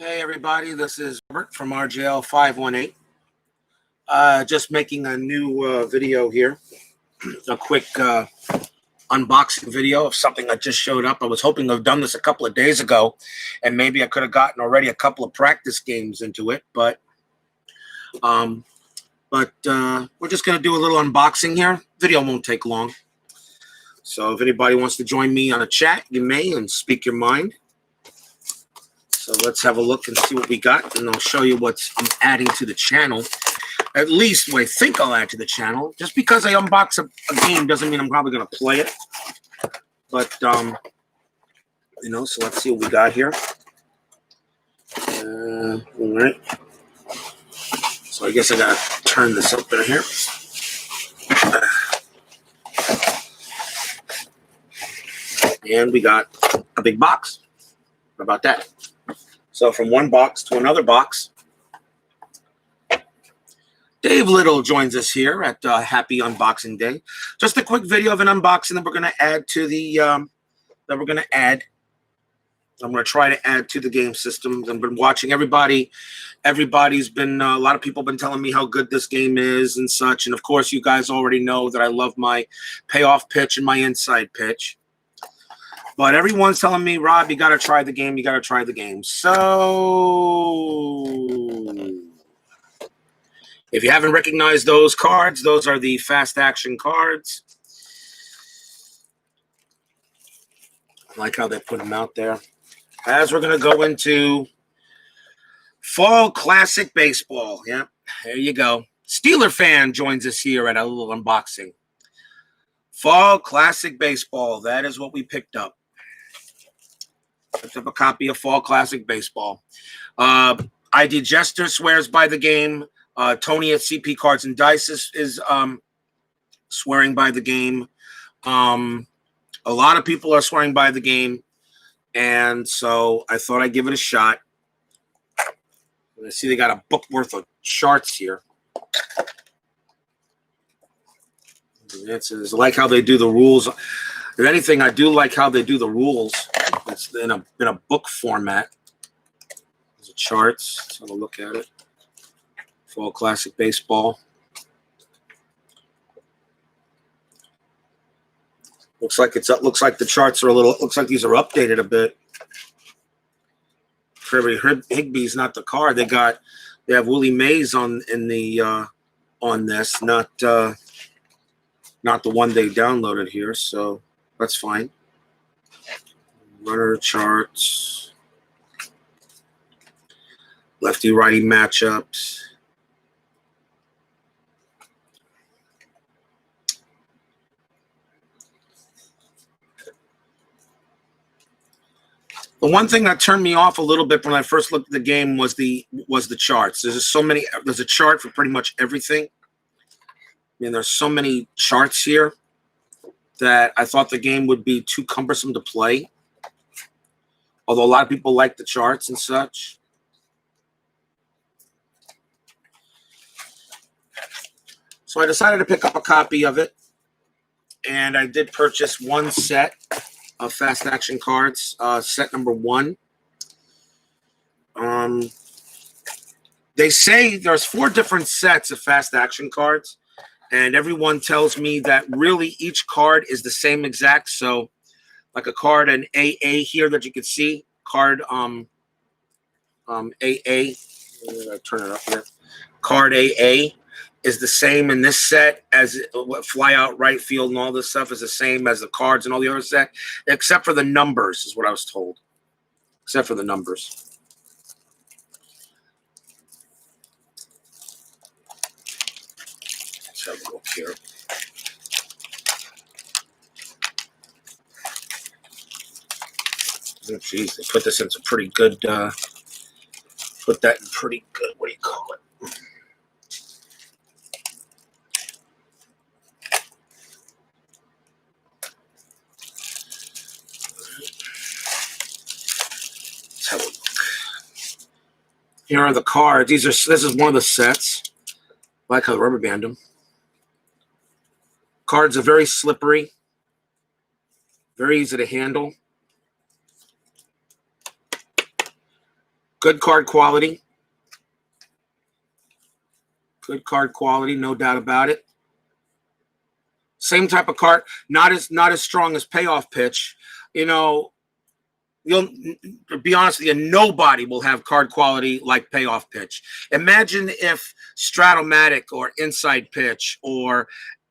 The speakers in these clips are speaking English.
Hey everybody, this is Robert from RJL 518. Just making a new video here, a quick unboxing video of something that just showed up. I was hoping to have done this a couple of days ago, and maybe I could have gotten already a couple of practice games into it, but we're just going to do a little unboxing here. Video won't take long. So if anybody wants to join me on a chat, you may, and speak your mind. So let's have a look and see what we got, and I'll show you what I'm adding to the channel. At least what I think I'll add to the channel. Just because I unbox a game doesn't mean I'm probably going to play it. But, so let's see what we got here. All right. So I guess I got to turn this up in here. And we got a big box. How about that? So from one box to another box. Dave Little joins us here at Happy Unboxing Day. Just a quick video of an unboxing that we're going to add to the I'm going to try to add to the game systems. I've been watching everybody. Everybody's been a lot of people have been telling me how good this game is and such. And of course, you guys already know that I love my payoff pitch and my inside pitch. But everyone's telling me, Rob, you got to try the game. You got to try the game. So if you haven't recognized those cards, those are the fast action cards. I like how they put them out there. As we're going to go into Fall Classic Baseball. Yeah, there you go. Steeler fan joins us here at a little unboxing. Fall Classic Baseball. That is what we picked up. Picked up a copy of Fall Classic Baseball. ID Jester swears by the game. Tony at CP Cards and Dice is swearing by the game. A lot of people are swearing by the game. And so I thought I'd give it a shot. I see they got a book worth of charts here. It's like how they do the rules. If anything, I do like how they do the rules. It's in a book format. There's a charts. Let's have a look at it. Fall Classic Baseball. Looks like the charts are a little. Looks like these are updated a bit. Trevor Higbee's not the card. They have Willie Mays on this, not the one they downloaded here. So that's fine. Runner charts, lefty righty matchups. The one thing that turned me off a little bit when I first looked at the game was the charts. There's a chart for pretty much everything. I mean, there's so many charts here that I thought the game would be too cumbersome to play. Although a lot of people like the charts and such. So I decided to pick up a copy of it. And I did purchase one set of fast action cards, set number 1. They say there's 4 different sets of fast action cards. And everyone tells me that really each card is the same exact. So like a card, an AA here that you can see, card AA. Turn it up here. Card AA is the same in this set as fly out right field and all this stuff is the same as the cards and all the other set, except for the numbers is what I was told. Except for the numbers. Let's have a look here. Oh, geez, they put this into pretty good, put that in pretty good, what do you call it? Let's have a look. Here are the cards. This is one of the sets. I like how they rubber band them. Cards are very slippery, very easy to handle. Good card quality. Good card quality, no doubt about it. Same type of card, not as strong as Payoff pitch. You know, you'll to be honest with you, nobody will have card quality like Payoff pitch. Imagine if Stratomatic or Inside Pitch or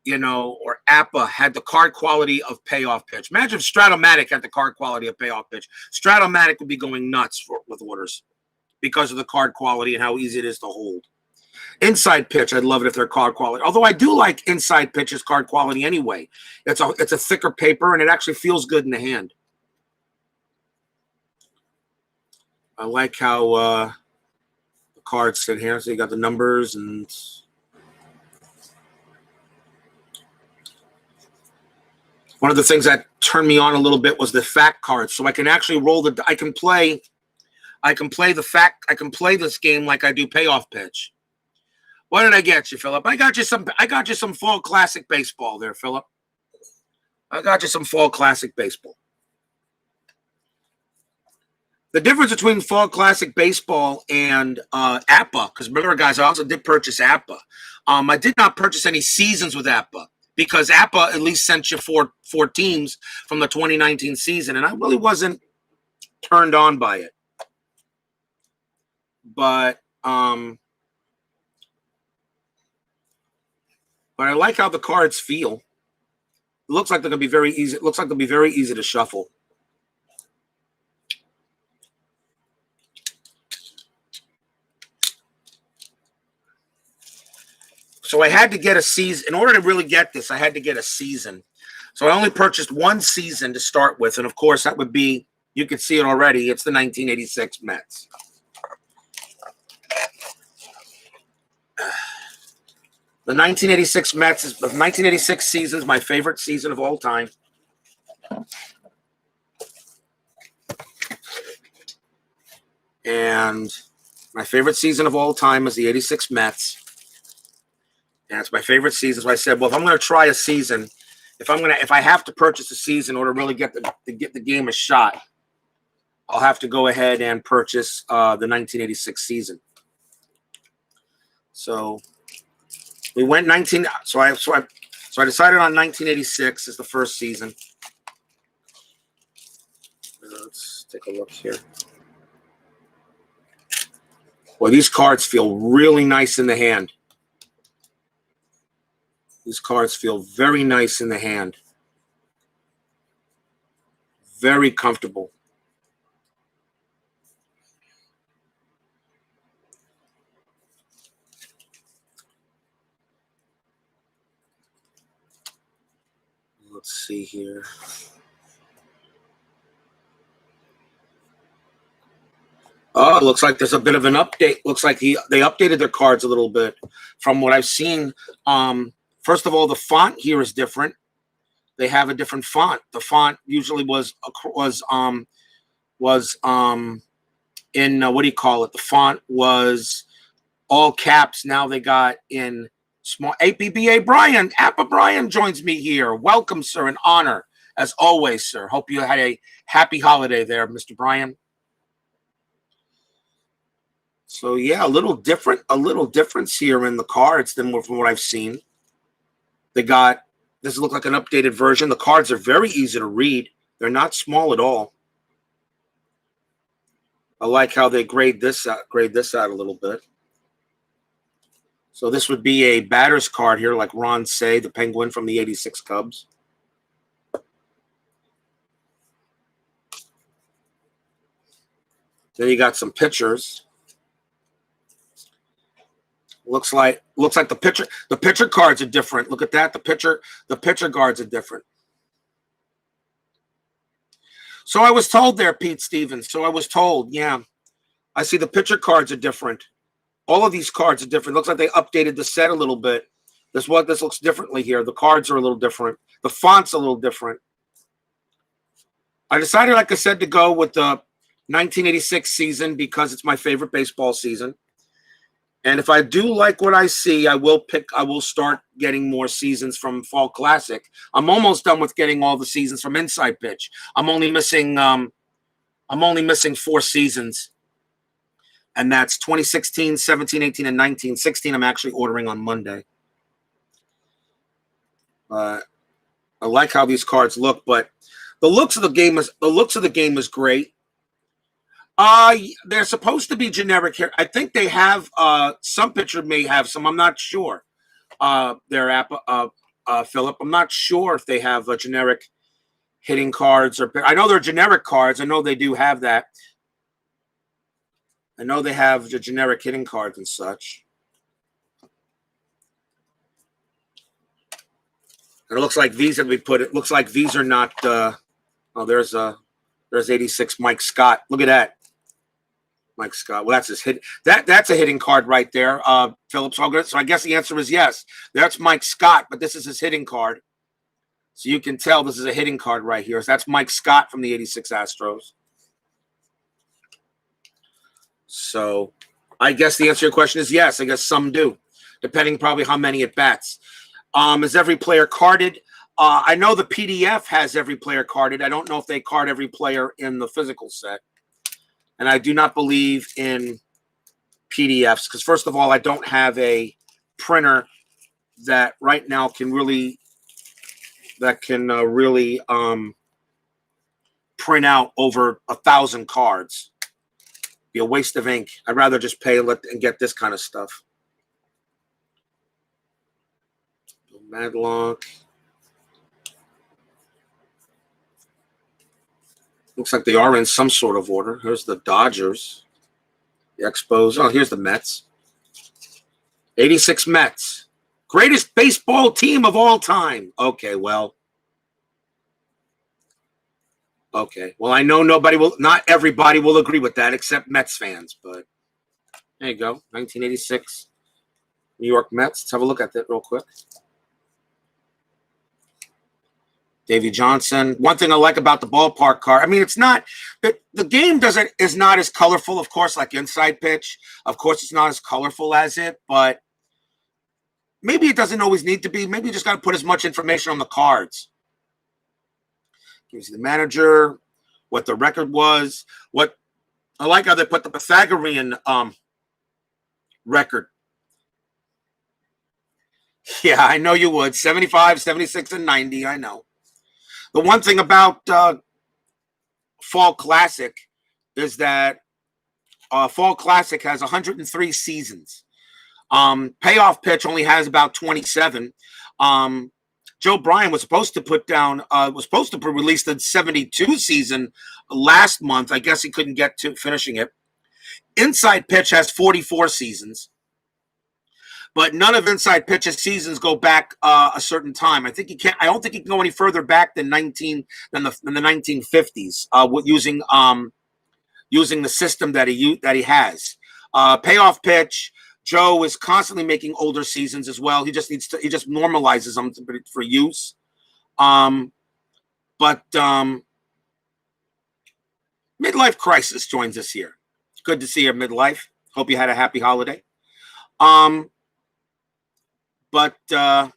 or APA had the card quality of Payoff pitch. Imagine if Stratomatic had the card quality of Payoff pitch. Stratomatic would be going nuts with orders because of the card quality and how easy it is to hold. Inside Pitch, I'd love it if they're card quality. Although I do like Inside Pitch's card quality anyway. It's a thicker paper and it actually feels good in the hand. I like how the cards sit here. So you got the numbers and one of the things that turned me on a little bit was the fact cards. So I can actually roll I can play this game like I do Payoff pitch. What did I get you, Philip? I got you some fall classic baseball there, Philip. I got you some fall classic baseball. The difference between fall classic baseball and APA, because remember, guys, I also did purchase APA. I did not purchase any seasons with APA because APA at least sent you four teams from the 2019 season, and I really wasn't turned on by it. But I like how the cards feel. It looks like they're going to be very easy. It looks like they'll be very easy to shuffle. So I had to get a season. In order to really get this, I had to get a season. So I only purchased one season to start with. And, of course, that would be, you can see it already, it's the 1986 Mets. The 1986 Mets is the 1986 season is my favorite season of all time. And my favorite season of all time is the 86 Mets. And it's my favorite season. So I said, well, if I'm going to try a season, if I have to purchase a season in order to really get the game a shot, I'll have to go ahead and purchase the 1986 season. So we went 19. So I decided on 1986 as the first season. Let's take a look here. Well, these cards feel really nice in the hand. These cards feel very nice in the hand. Very comfortable. Let's see here. Oh, it looks like there's a bit of an update. Looks like they updated their cards a little bit from what I've seen. First of all, the font here is different. They have a different font. The font usually was in what do you call it? The font was all caps. Now they got in small. APBA Brian, Appa Brian joins me here. Welcome, sir. An honor as always, sir. Hope you had a happy holiday there, Mr. Brian. So yeah, a little difference here in the cards than from what I've seen. They got, this looks like an updated version. The cards are very easy to read. They're not small at all. I like how they grade this out a little bit. So this would be a batter's card here, like Ron Say, the Penguin from the 86 Cubs. Then you got some pitchers. Looks like the pitcher cards are different. Look at that. The pitcher cards are different. So I was told there, Pete Stevens. So I was told, yeah. I see the pitcher cards are different. All of these cards are different. Looks like they updated the set a little bit. This looks differently here. The cards are a little different. The font's a little different. I decided, like I said, to go with the 1986 season because it's my favorite baseball season. And if I do like what I see, I will start getting more seasons from Fall Classic. I'm almost done with getting all the seasons from Inside Pitch. I'm only missing 4 seasons. And that's 2016, 17, 18, and 19. 16 I'm actually ordering on Monday. I like how these cards look, but the looks of the game is great. They're supposed to be generic here. I think they have some pitcher may have some. I'm not sure. Their app, Philip. I'm not sure if they have a generic hitting cards or. I know they're generic cards. I know they do have that. I know they have the generic hitting cards and such. And it looks like these have been put. It looks like these are not. There's 86 Mike Scott. Look at that. Mike Scott. Well, that's his hit. That's a hitting card right there, Phillips. So I guess the answer is yes. That's Mike Scott, but this is his hitting card. So you can tell this is a hitting card right here. So that's Mike Scott from the 86 Astros. So I guess the answer to your question is yes. I guess some do, depending probably how many at bats. Is every player carded? I know the PDF has every player carded. I don't know if they card every player in the physical set. And I do not believe in PDFs because, first of all, I don't have a printer that right now can really print out over 1,000 cards. Be a waste of ink. I'd rather just pay and get this kind of stuff. Madlock. Looks like they are in some sort of order. Here's the Dodgers. The Expos. Oh, here's the Mets. 86 Mets. Greatest baseball team of all time. Okay, well. Okay. Well, I know not everybody will agree with that except Mets fans, but there you go. 1986 New York Mets. Let's have a look at that real quick. Davey Johnson. One thing I like about the ballpark card, I mean, it's not the game is not as colorful, of course, like Inside Pitch. Of course, it's not as colorful as it, but maybe it doesn't always need to be. Maybe you just got to put as much information on the cards. Gives you the manager, what the record was. What I like how they put the Pythagorean record. Yeah, I know you would. 75, 76, and 90. I know. The one thing about Fall Classic is that Fall Classic has 103 seasons. Payoff Pitch only has about 27. Joe Bryan was supposed to release the 72 season last month. I guess he couldn't get to finishing it. Inside Pitch has 44 seasons. But none of Inside Pitch's seasons go back a certain time. I don't think he can go any further back than the 1950s using the system that he has. Payoff Pitch. Joe is constantly making older seasons as well. He just normalizes them for use. But Midlife Crisis joins us here. Good to see you, Midlife. Hope you had a happy holiday. But so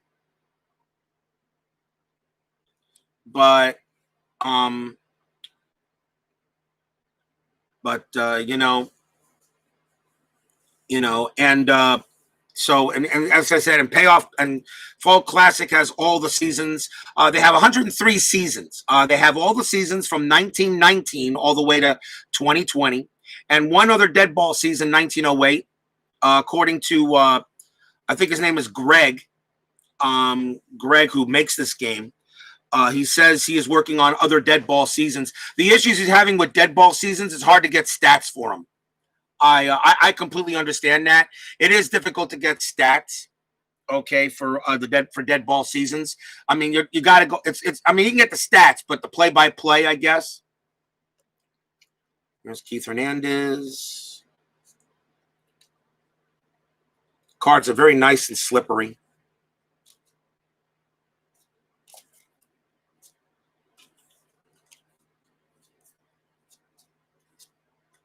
as I said, and Payoff and Fall Classic has all the seasons. They have 103 seasons. They have all the seasons from 1919 all the way to 2020, and one other dead ball season, 1908, according to. I think his name is Greg. Greg, who makes this game. He says he is working on other dead ball seasons. The issues he's having with dead ball seasons, it's hard to get stats for him. I completely understand that. It is difficult to get stats, okay, for dead ball seasons. I mean, you got to go. I mean, you can get the stats, but the play-by-play, I guess. There's Keith Hernandez. Cards are very nice and slippery.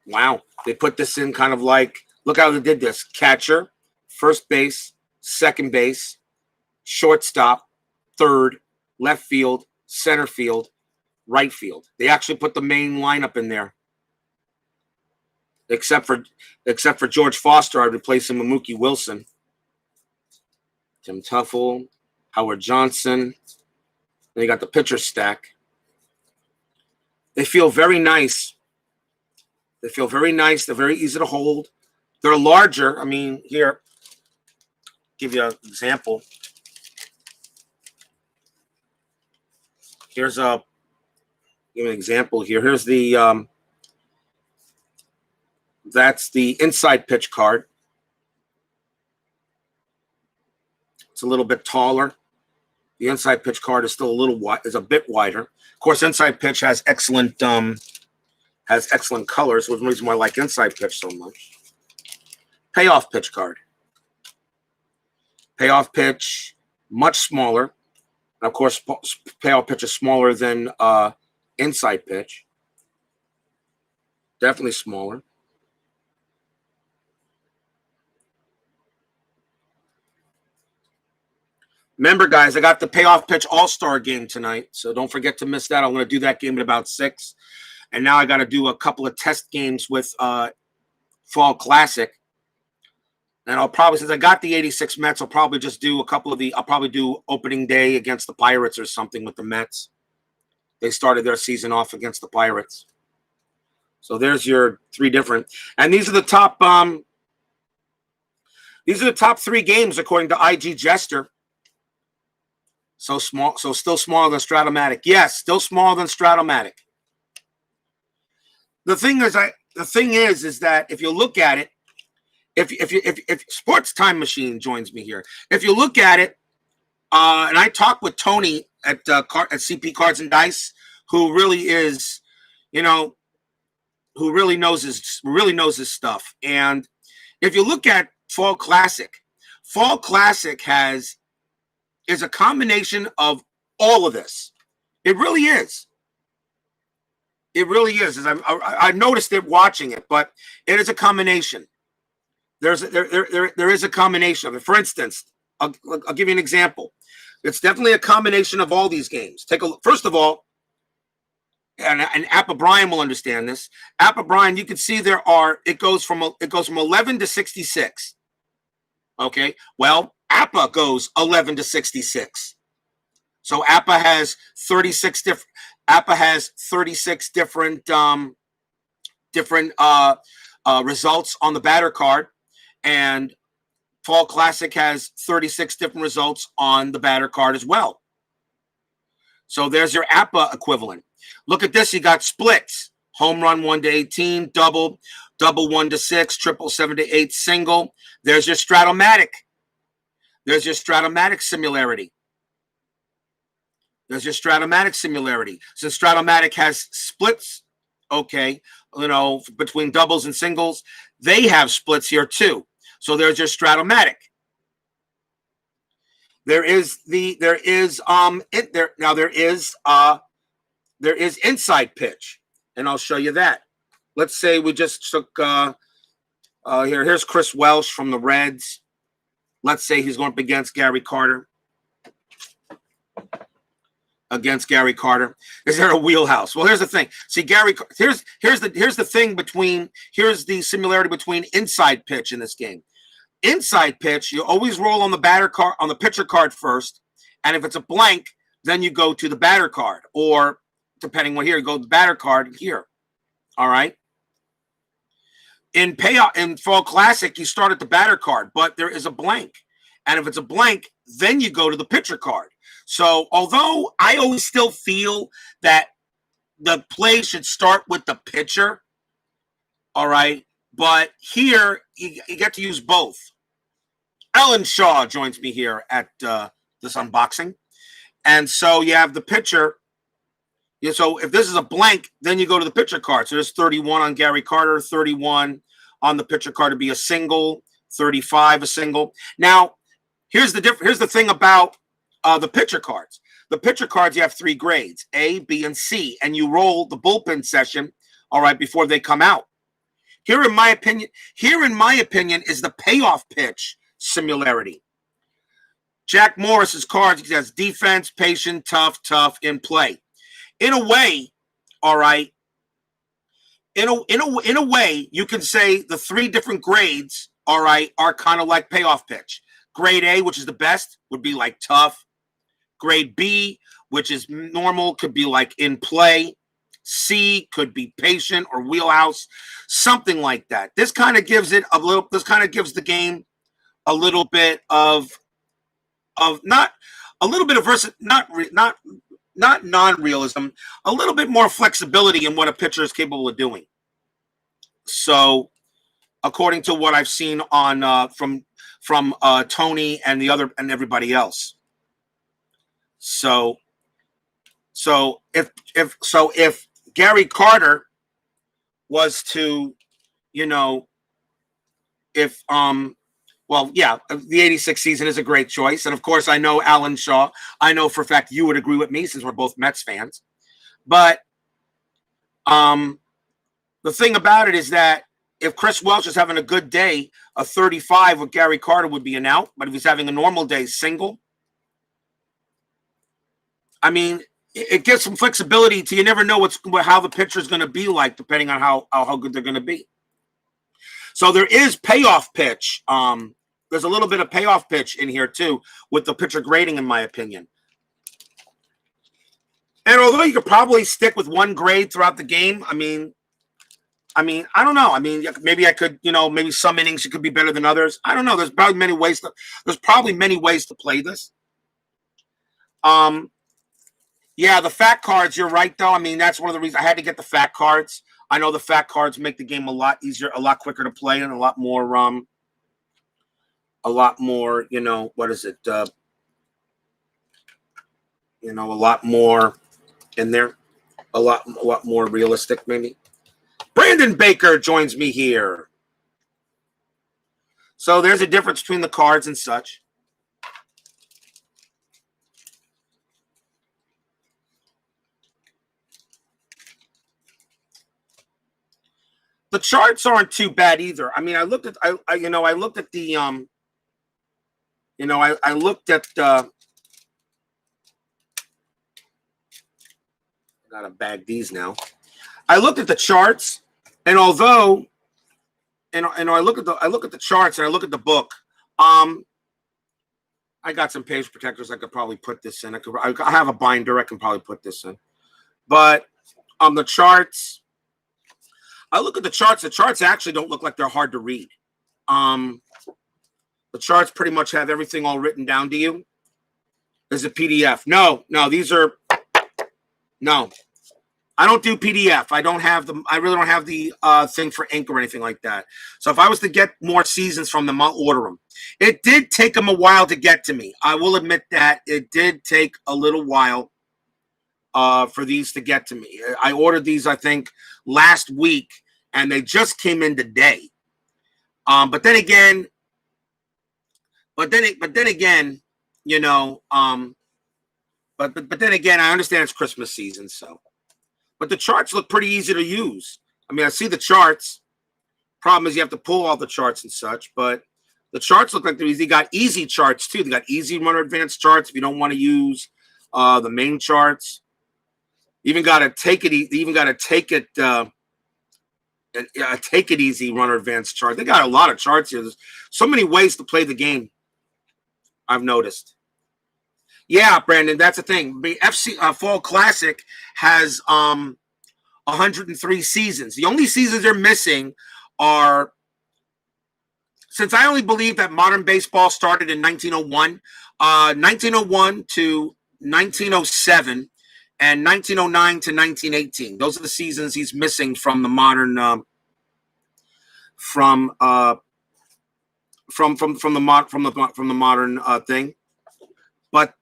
Wow. They put this in kind of like, look how they did this. Catcher, first base, second base, shortstop, third, left field, center field, right field. They actually put the main lineup in there. except for George Foster, I'd replace him with Mookie Wilson, Tim Tuffle, Howard Johnson. Then you got the pitcher stack. They feel very nice. They feel very nice. They're very easy to hold. They're larger. I mean, here, give you an example. Here's a give an example here. Here's the that's the inside pitch card. It's a little bit taller. The inside pitch card is still a little wide, is a bit wider. Of course, inside pitch has excellent colors. Which is the reason why I like inside pitch so much. Payoff pitch card. Payoff pitch, much smaller. And of course, payoff pitch is smaller than inside pitch. Definitely smaller. Remember, guys, I got the Payoff Pitch All-Star game tonight, so don't forget to miss that. I'm going to do that game at about 6. And now I got to do a couple of test games with Fall Classic. And I'll probably, since I got the 86 Mets, I'll probably just do a couple of the, I'll probably do opening day against the Pirates or something with the Mets. They started their season off against the Pirates. So there's your 3 different. And these are the top 3 games according to IG Jester. So small, so still smaller than Stratomatic. Yes, still smaller than Stratomatic. The thing is that if you look at it, if Sports Time Machine joins me here, if you look at it, and I talked with Tony at CP Cards and Dice, who really is, who really knows his stuff. And if you look at Fall Classic is a combination of all of this. It really is. It really is. I noticed it watching it, but it is a combination. There is a combination of it. For instance, I'll give you an example. It's definitely a combination of all these games. Take a look. First of all, and Appa Brian will understand this. Appa Brian, you can see it goes from 11 to 66. Okay. Well, Appa goes 11 to 66. So Appa has 36 different. Appa has 36 different results on the batter card, and Fall Classic has 36 different results on the batter card as well. So there's your Appa equivalent. Look at this. You got splits: home run 1 to 18, double 1 to 6, triple 7 to 8, single. There's your Stratomatic. There's your Stratomatic similarity. There's your Stratomatic similarity. Since Stratomatic has splits, okay, between doubles and singles, they have splits here too. So there's your Stratomatic. There is inside pitch, and I'll show you that. Let's say we just took here's Chris Welsh from the Reds. Let's say he's going up against Gary Carter. Is there a wheelhouse? Well, here's the thing. See, here's the similarity between inside pitch in this game. Inside pitch, you always roll on the batter card, on the pitcher card first, and if it's a blank, then you go to the batter card, or depending on here, you go to the batter card here. All right. In Fall Classic, you start at the batter card, but there is a blank. And if it's a blank, then you go to the pitcher card. So although I always still feel that the play should start with the pitcher, all right, but here you get to use both. Ellen Shaw joins me here at this unboxing. And so you have the pitcher. So if this is a blank, then you go to the pitcher card. So there's 31 on Gary Carter, 31 on the pitcher card to be a single, 35 a single. Now, here's the thing about the pitcher cards. The pitcher cards, you have 3 grades, A, B, and C, and you roll the bullpen session, all right, before they come out. Here, in my opinion, is the payoff pitch similarity. Jack Morris's cards, he has defense, patient, tough, in play. In a way, all right, In a way, you can say the three different grades, all right, are kind of like payoff pitch. Grade A, which is the best, would be like tough. Grade B, which is normal, could be like in play. C could be patient or wheelhouse, something like that. This kind of gives it a little. This kind of gives the game a little bit of not a little bit of not non-realism, a little bit more flexibility in what a pitcher is capable of doing. So, according to what I've seen on from Tony and everybody else. So if Gary Carter was to, if well, yeah, the 86 season is a great choice. And of course, I know Alan Shaw. I know for a fact you would agree with me since we're both Mets fans. But the thing about it is that if Chris Welch is having a good day, a 35 with Gary Carter would be an out. But if he's having a normal day, single. I mean, it gives some flexibility to you never know how the pitcher is going to be like, depending on how good they're going to be. So there is payoff pitch. There's a little bit of payoff pitch in here too with the pitcher grading, in my opinion. And although you could probably stick with one grade throughout the game, I mean, I don't know. I mean, maybe I could, maybe some innings it could be better than others. I don't know. There's probably many ways to play this. Yeah, the fat cards, you're right, though. I mean, that's one of the reasons I had to get the fat cards. I know the fat cards make the game a lot easier, a lot quicker to play, and a lot more, what is it? A lot more in there. A lot more realistic, maybe. Brandon Baker joins me here. So there's a difference between the cards and such. The charts aren't too bad either. I mean, I looked at the I looked at gotta bag these now. I looked at the charts, and although I look at the charts and I look at the book, I got some page protectors I could probably put this in. I have a binder I can probably put this in. But the charts, I look at the charts. The charts actually don't look like they're hard to read. The charts pretty much have everything all written down to you. There's a PDF. No, these are no. I don't do PDF. I really don't have the thing for ink or anything like that. So if I was to get more seasons from them, I'll order them. It did take them a while to get to me. I will admit that it did take a little while for these to get to me. I ordered these, I think, last week, and they just came in today. But then again, I understand it's Christmas season, so. But the charts look pretty easy to use. I mean, I see the charts. Problem is you have to pull all the charts and such, but the charts look like they're easy. They got easy charts too. They got easy runner advanced charts if you don't want to use the main charts. Even got to take it. Even got to take it easy runner advanced chart. They got a lot of charts here. There's so many ways to play the game, I've noticed. Yeah, Brandon, that's the thing. The FC Fall Classic has 103 seasons. The only seasons they're missing are, since I only believe that modern baseball started in 1901, 1901 to 1907, and 1909 to 1918. Those are the seasons he's missing from the modern from the modern thing. But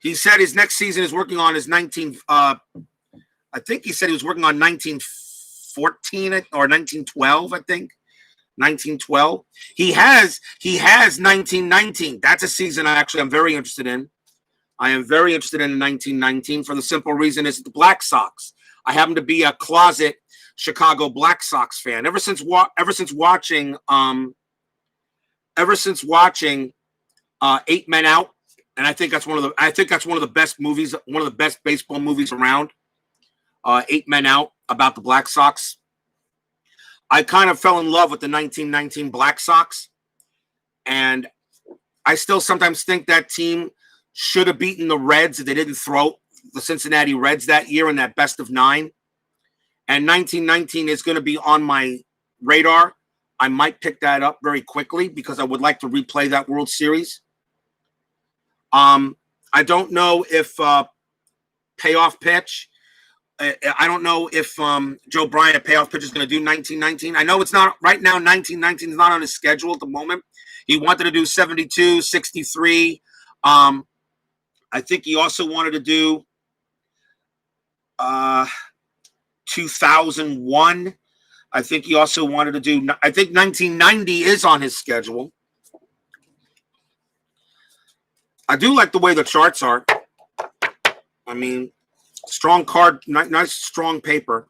he said his next season is working on his I think he said he was working on 1914 or 1912, I think. 1912. He has 1919. That's a season I'm very interested in. I am very interested in 1919 for the simple reason is the Black Sox. I happen to be a closet Chicago Black Sox fan. Ever since watching 8 Men Out. And I think that's one of the best movies, one of the best baseball movies around. 8 Men Out, about the Black Sox. I kind of fell in love with the 1919 Black Sox, and I still sometimes think that team should have beaten the Reds if they didn't throw the Cincinnati Reds that year in that best of 9. And 1919 is going to be on my radar. I might pick that up very quickly because I would like to replay that World Series. I don't know if payoff pitch. I don't know if Joe Bryant payoff pitch is going to do 1919. I know it's not right now. 1919 is not on his schedule at the moment. He wanted to do 72, 63. I think he also wanted to do 2001. I think he also wanted to do. I think 1990 is on his schedule. I do like the way the charts are. I mean, strong card, nice strong paper.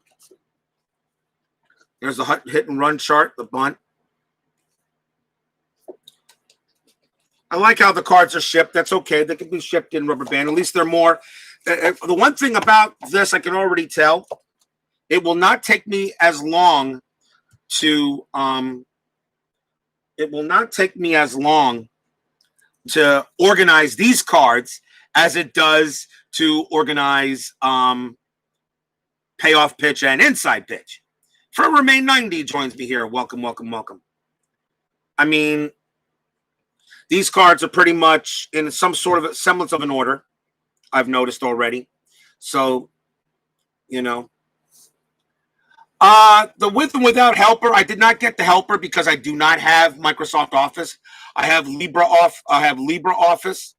There's the hit and run chart, the bunt. I like how the cards are shipped. That's okay. They can be shipped in rubber band. At least they're more. The one thing about this, I can already tell, it will not take me as long to. It will not take me as long to organize these cards as it does to organize payoff pitch and inside pitch. For Remain 90 joins me here. Welcome, welcome, welcome. I mean, these cards are pretty much in some sort of a semblance of an order, I've noticed already. So, you know. The with and without helper, I did not get the helper because I do not have Microsoft Office. I have LibreOffice,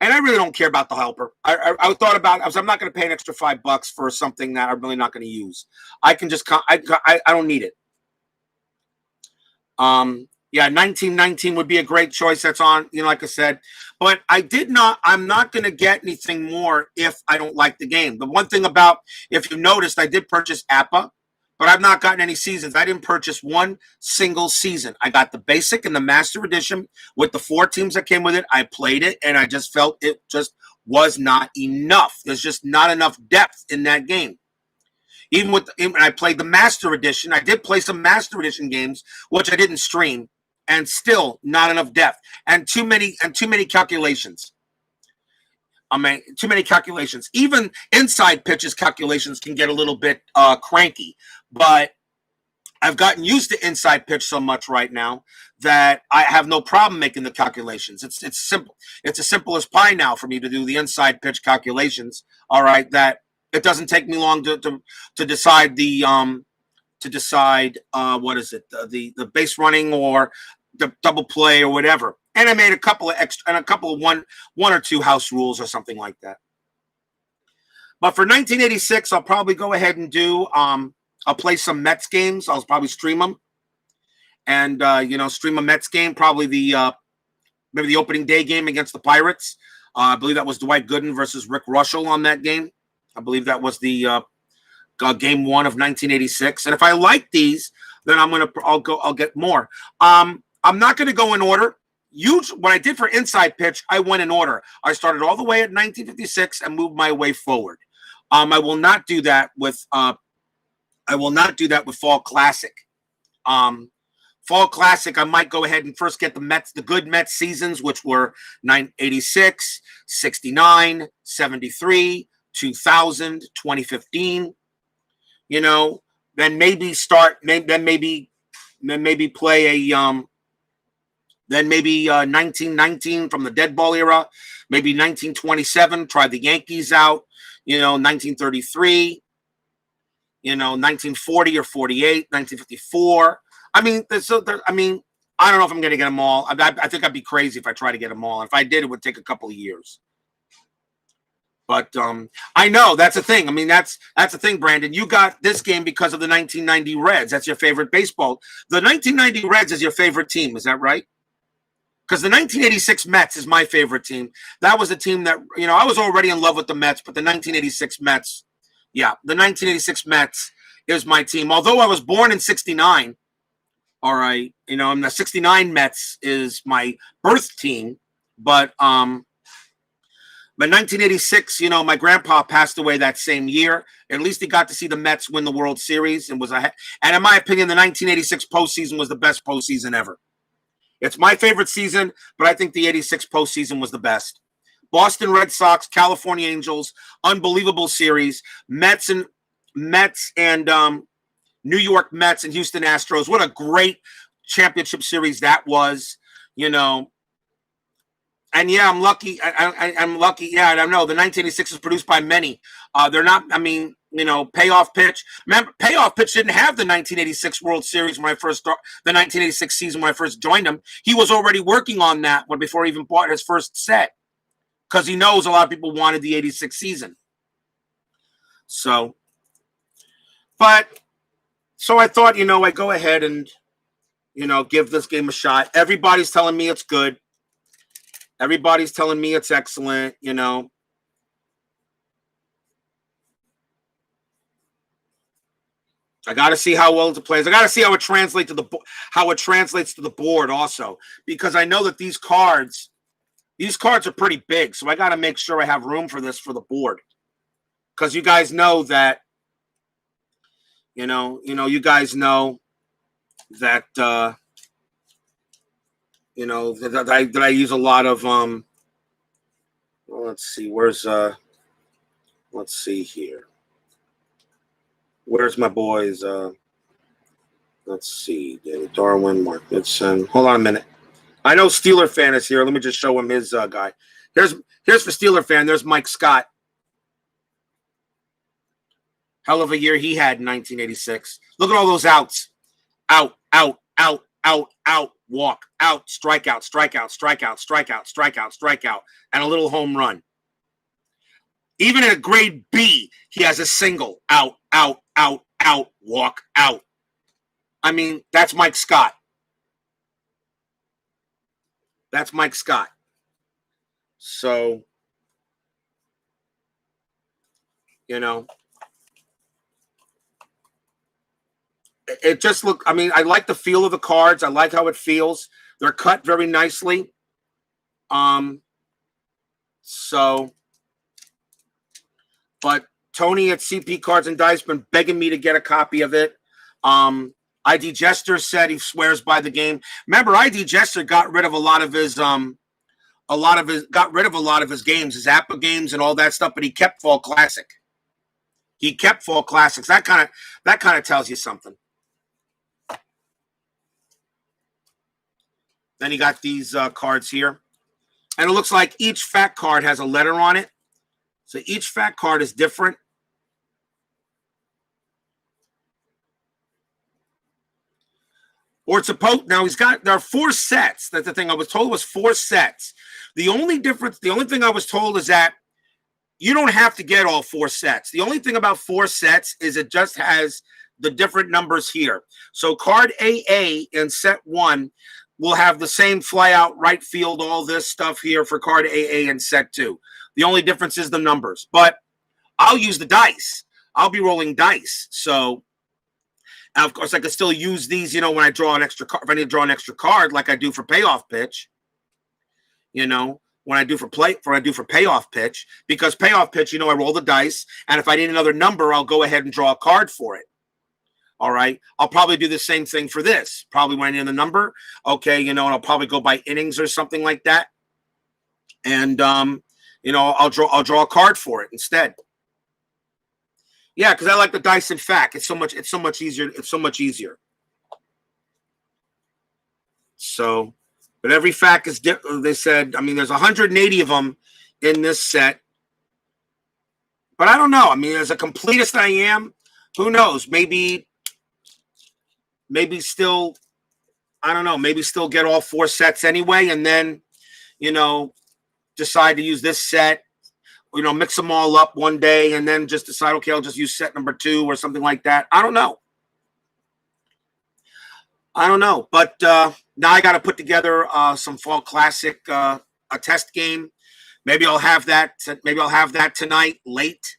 and I really don't care about the helper. I thought about I'm not going to pay an extra $5 for something that I'm really not going to use. I can just I don't need it. Yeah, 1919 would be a great choice. That's on, like I said. But I'm not going to get anything more if I don't like the game. The one thing about, if you noticed, I did purchase APA, but I've not gotten any seasons. I didn't purchase one single season. I got the basic and the master edition with the 4 teams that came with it. I played it, and I just felt it just was not enough. There's just not enough depth in that game. Even when I played the master edition, I did play some master edition games, which I didn't stream, and still not enough depth and too many calculations. I mean, too many calculations. Even inside pitches calculations can get a little bit cranky, but I've gotten used to inside pitch so much right now that I have no problem making the calculations. It's simple. It's as simple as pie now for me to do the inside pitch calculations. All right, that it doesn't take me long to decide the what is it, the base running or the double play or whatever. And I made a couple of one or two house rules or something like that. But for 1986, I'll probably go ahead and do I'll play some Mets games. I'll probably stream them, and stream a Mets game. Probably maybe the opening day game against the Pirates. I believe that was Dwight Gooden versus Rick Russell on that game. I believe that was the game 1 of 1986. And if I like these, then I'll get more. I'm not going to go in order. What I did for inside pitch, I went in order. I started all the way at 1956 and moved my way forward. I will not do that with Fall Classic. Fall Classic, I might go ahead and first get the good Mets seasons, which were 86, 69, 73, 2000, 2015. Then maybe play a 1919 from the dead ball era, maybe 1927, try the Yankees out, 1933, 1940 or 48, 1954. I mean, I don't know if I'm going to get them all. I think I'd be crazy if I try to get them all. If I did, it would take a couple of years. But I know that's the thing. I mean, that's the thing, Brandon. You got this game because of the 1990 Reds. That's your favorite baseball. The 1990 Reds is your favorite team. Is that right? Because the 1986 Mets is my favorite team. That was a team that, I was already in love with the Mets, but the 1986 Mets, the 1986 Mets is my team. Although I was born in 69, all right, and the 69 Mets is my birth team, but But 1986, you know, my grandpa passed away that same year. At least he got to see the Mets win the World Series and and in my opinion, the 1986 postseason was the best postseason ever. It's my favorite season, but I think the 86 postseason was the best. Boston Red Sox, California Angels, unbelievable series. Mets and New York Mets and Houston Astros. What a great championship series that was, you know. And yeah, I'm lucky. I'm lucky. Yeah, I don't know. The 1986 is produced by many. They're not. I mean, you know, Payoff Pitch. Remember, Payoff Pitch didn't have the 1986 World Series when I first started. The 1986 season when I first joined him, he was already working on that one before he even bought his first set, because he knows a lot of people wanted the 86 season. So, so I thought, you know, I go ahead and, you know, give this game a shot. Everybody's telling me it's good. Everybody's telling me it's excellent, you know. I got to see how well it plays. I got to see how it translates to the board also, because I know that these cards are pretty big, so I got to make sure I have room for this for the board. Because you guys know that, you guys know that that I use a lot of well, let's see, let's see here. Where's my boys? Let's see, David Darwin, Mark Goodson. Hold on a minute. I know Steeler fan is here. Let me just show him his guy. Here's for Steeler fan. There's Mike Scott. Hell of a year he had in 1986. Look at all those outs. Out, out, out, out, out, walk, out, strikeout, strikeout, strikeout, strikeout, strikeout, strikeout, and a little home run. Even in a grade B, he has a single. Out, out, out, out, walk, out. I mean, that's Mike Scott. That's Mike Scott. So, you know, it just look. I mean, I like the feel of the cards. I like how it feels. They're cut very nicely. So, but Tony at CP Cards and Dice been begging me to get a copy of it. ID Jester said he swears by the game. Remember, ID Jester got rid of a lot of his games, his Apple games and all that stuff, but he kept Fall Classic. He kept Fall Classics. That kind of tells you something. Then you got these cards here. And it looks like each fat card has a letter on it. So each fat card is different. Or it's supposed, now there are 4 sets. That's the thing I was told was 4 sets. The only thing I was told is that you don't have to get all 4 sets. The only thing about 4 sets is it just has the different numbers here. So card AA in set 1 will have the same fly out, right field, all this stuff here for card AA in set 2. The only difference is the numbers. But I'll use the dice. I'll be rolling dice. So, and of course, I could still use these, when I draw an extra card. If I need to draw an extra card, like I do for Payoff Pitch, when I do for Payoff Pitch, because Payoff Pitch, I roll the dice, and if I need another number, I'll go ahead and draw a card for it. All right. I'll probably do the same thing for this. Probably when I need the number, okay, and I'll probably go by innings or something like that, and I'll draw a card for it instead. Yeah, because I like the dice in fact. It's so much easier. It's so much easier. So, but every fact is different. They said, there's 180 of them in this set. But I don't know. As a completist I am, who knows? Maybe still, I don't know. Maybe still get all 4 sets anyway, and then, decide to use this set. Mix them all up one day and then just decide, okay, I'll just use set number 2 or something like that. I don't know. But now I got to put together some Fall Classic, a test game. Maybe I'll have that. Maybe I'll have that tonight late.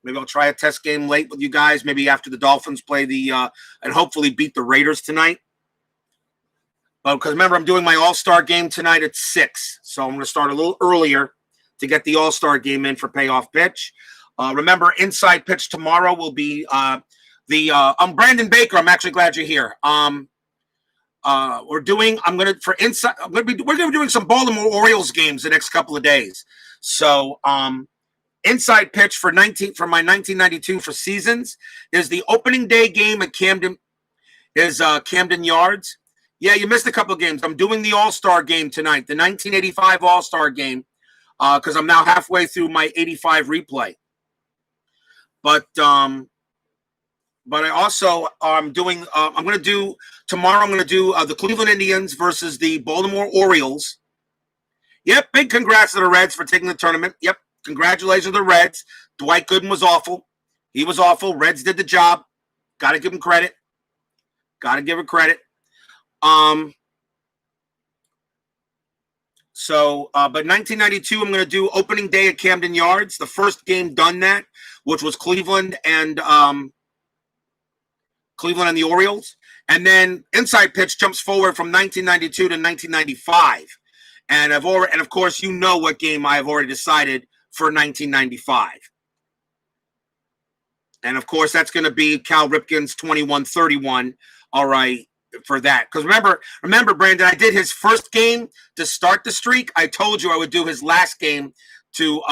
Maybe I'll try a test game late with you guys. Maybe after the Dolphins play and hopefully beat the Raiders tonight. But because remember, I'm doing my All-Star game tonight at 6. So I'm going to start a little earlier to get the All-Star game in for Payoff Pitch. Remember, Inside Pitch tomorrow will be I'm Brandon Baker. I'm actually glad you're here. We're going to be doing some Baltimore Orioles games the next couple of days. So Inside Pitch for my 1992 for seasons is the opening day game at Camden Yards. Yeah, you missed a couple of games. I'm doing the All-Star game tonight, the 1985 All-Star game, because I'm now halfway through my 85 replay. But I also I'm going to do the Cleveland Indians versus the Baltimore Orioles. Yep, big congrats to the Reds for taking the tournament. Yep, congratulations to the Reds. Dwight Gooden was awful. He was awful. Reds did the job. Got to give him credit. Got to give him credit. But 1992, I'm going to do opening day at Camden Yards. The first game done that, which was Cleveland and the Orioles. And then Inside Pitch jumps forward from 1992 to 1995. And of course, you know what game I have already decided for 1995. And of course, that's going to be Cal Ripken's 21-31. All right, for that. Because remember, Brandon, I did his first game to start the streak. I told you I would do his last game to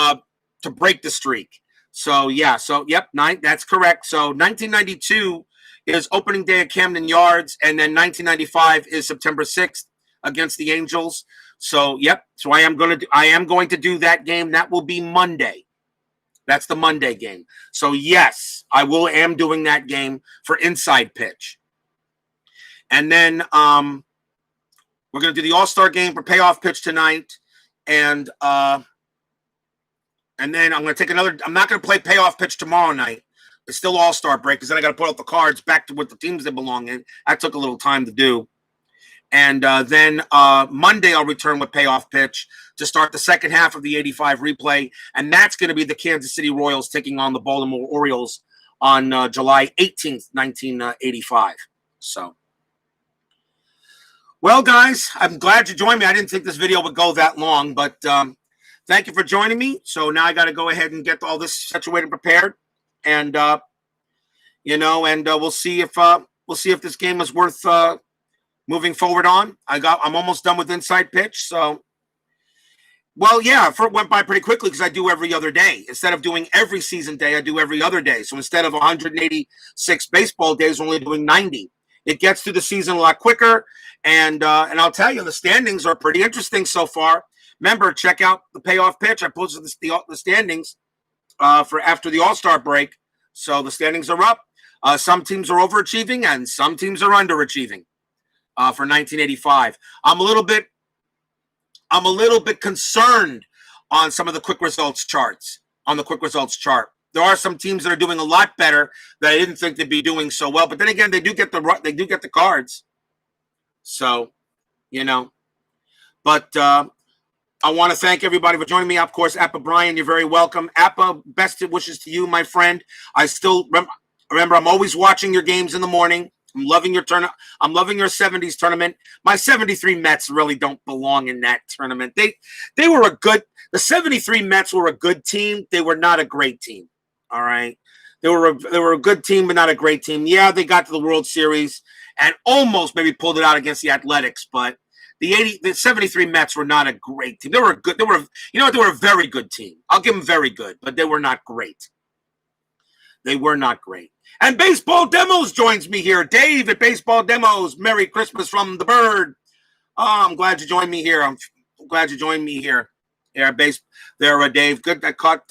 break the streak. So yeah, yep, that's correct. So 1992 is opening day at Camden Yards, and then 1995 is September 6th against the Angels. So yep, so I am going to do that game. That will be Monday. That's the Monday game. So yes, I am doing that game for Inside Pitch. And then we're going to do the All-Star game for Payoff Pitch tonight. And then I'm going to take I'm not going to play Payoff Pitch tomorrow night. It's still All-Star break because then I got to put out the cards back to what the teams they belong in. That took a little time to do. And then Monday I'll return with Payoff Pitch to start the second half of the 85 replay. And that's going to be the Kansas City Royals taking on the Baltimore Orioles on July 18th, 1985. So. Well, guys, I'm glad you joined me. I didn't think this video would go that long, but thank you for joining me. So now I got to go ahead and get all this situated and prepared, and we'll see if this game is worth moving forward on. I'm almost done with Inside Pitch, so well, yeah, it went by pretty quickly because I do every other day instead of doing every season day. I do every other day. So instead of 186 baseball days, we're only doing 90. It gets through the season a lot quicker. And I'll tell you, the standings are pretty interesting so far. Remember, check out the Payoff Pitch. I posted the standings for after the All-Star break. So the standings are up. Some teams are overachieving and some teams are underachieving for 1985. I'm a little bit concerned on some of the quick results charts. On the quick results chart, there are some teams that are doing a lot better that I didn't think they'd be doing so well. But then again, they do get the cards. So, but I want to thank everybody for joining me. Of course, Appa Brian, you're very welcome. Appa, best wishes to you, my friend. I still remember I'm always watching your games in the morning. I'm loving your tournament. I'm loving your 70s tournament. My 73 Mets really don't belong in that tournament. The 73 Mets were a good team. They were not a great team. All right. They were a good team, but not a great team. Yeah, they got to the World Series and almost maybe pulled it out against the Athletics, but the 73 Mets were not a great team. They were a very good team. I'll give them very good, but they were not great. They were not great. And Baseball Demos joins me here. Dave at Baseball Demos. Merry Christmas from the Bird. Oh, I'm glad you joined me here. I'm glad you joined me here. Yeah, Dave. Good. I caught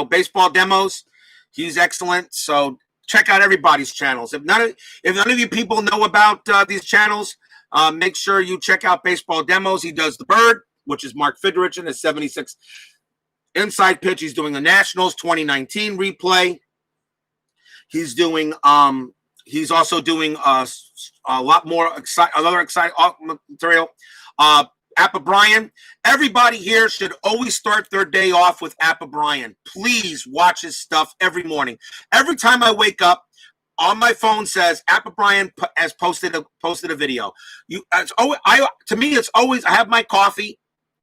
Baseball Demos. He's excellent. So check out everybody's channels. If none of you people know about these channels, make sure you check out Baseball Demos. He does the Bird, which is Mark Fidrich in his 76 Inside Pitch. He's doing the Nationals 2019 replay. He's also doing a lot more other exciting material. Appa Brian, everybody here should always start their day off with Appa Brian. Please watch his stuff every morning. Every time I wake up, on my phone says Appa Brian has posted a video. To me, it's always I have my coffee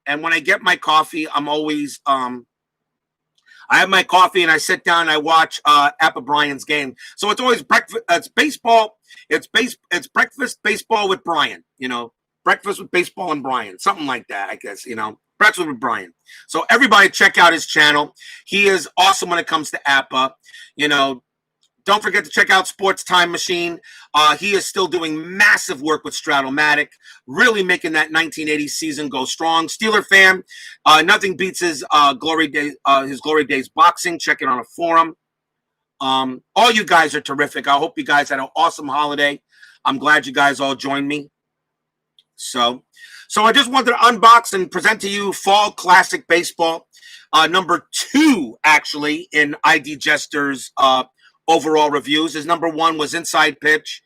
And when I get my coffee, I'm always I have my coffee and I sit down and I watch Appa Brian's game. So it's always breakfast. It's baseball. It's breakfast baseball with Brian. You know, breakfast with baseball and Brian, something like that. I guess you know, breakfast with Brian. So everybody check out his channel. He is awesome when it comes to Appa. You know, don't forget to check out Sports Time Machine. He is still doing massive work with Stratomatic, really making that 1980s season go strong. Steeler fan, nothing beats his Glory Days boxing. Check it on a forum. All you guys are terrific. I hope you guys had an awesome holiday. I'm glad you guys all joined me. So I just wanted to unbox and present to you Fall Classic Baseball, number 2 actually in ID Jester's overall reviews. His number 1 was Inside Pitch.